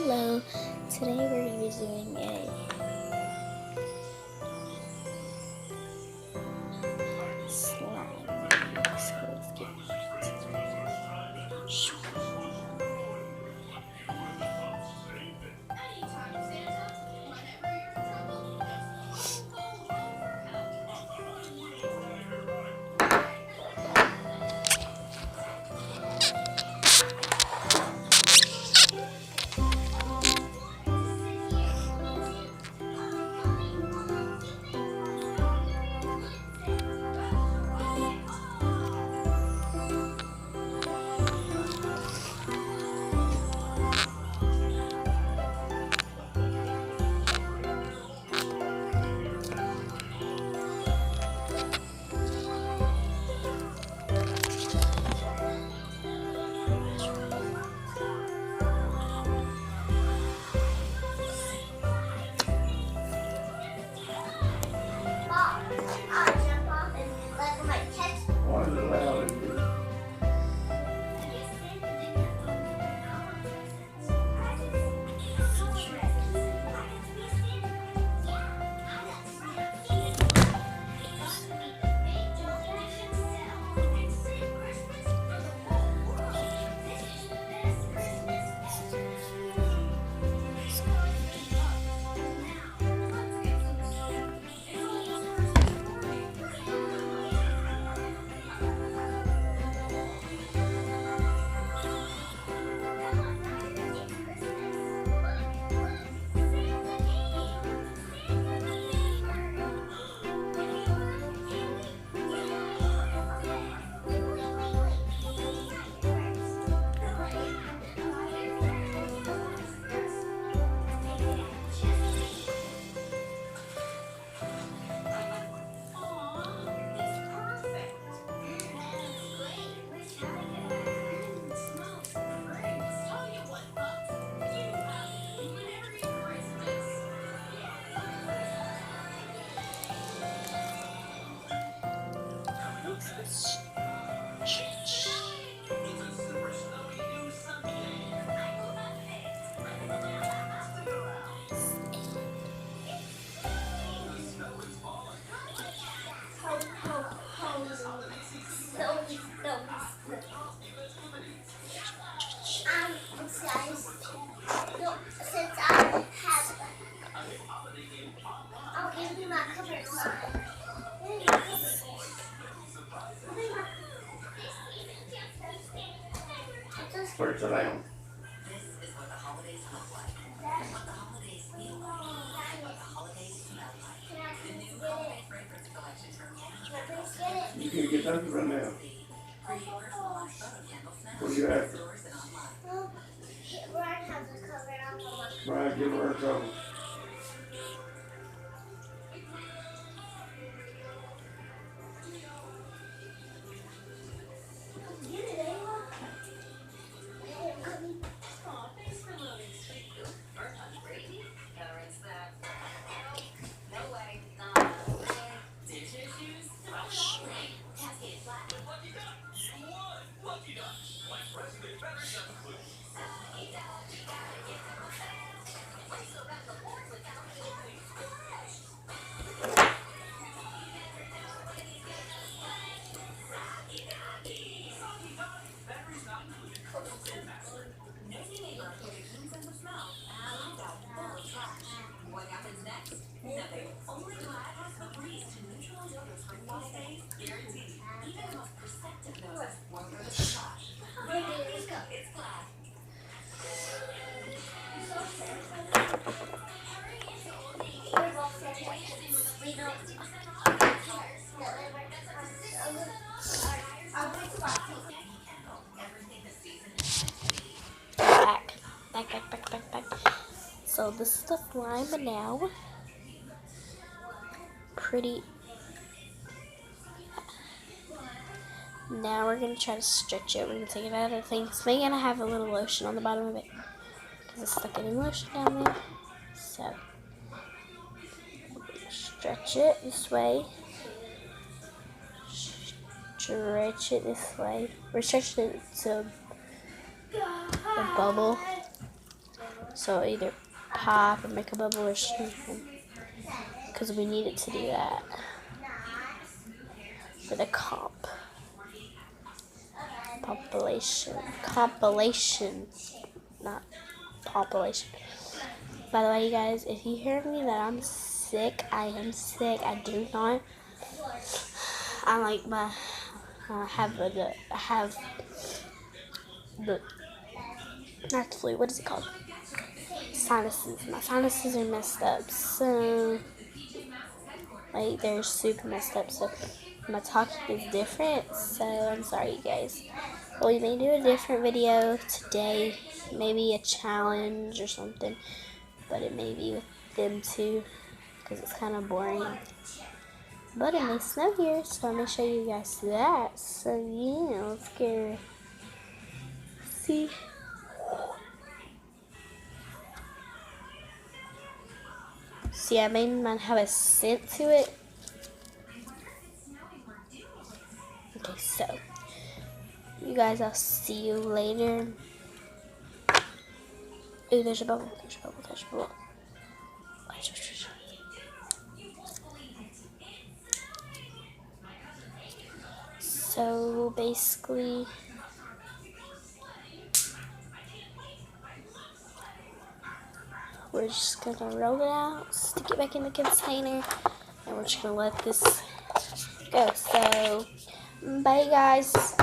Hello, today we're going to be doing a slime. So let's get Where's the lamb? You can get those right now. What are you after? Brian has a cover up on my Brian, give her a trouble. back. So this is the slime now. Pretty. Now we're gonna try to stretch it. We're gonna take it out of the thing. It's maybe gonna have a little lotion on the bottom of it because it's stuck in lotion down there. So stretch it this way. Stretch it this way. We're stretching it to the bubble. So either pop or make a bubble or something. Because we need it to do that. For the compilation, not population. By the way, you guys, if you hear me that I'm sick, I am sick. I do not. I like my. I have the not the flu. What is it called? Sinuses. My sinuses are messed up. So like they're super messed up. So my talking is different. So I'm sorry, you guys. Well, we may do a different video today. Maybe a challenge or something. But it may be with them too, because it's kind of boring. But it may snow here, so I'm going to show you guys that. So yeah, let's go. See? See, I made mine have a scent to it. Okay, so you guys, I'll see you later. Ooh, there's a bubble, there's a bubble, there's a bubble. So basically, we're just gonna roll it out, stick it back in the container, and we're just gonna let this go. So, bye guys.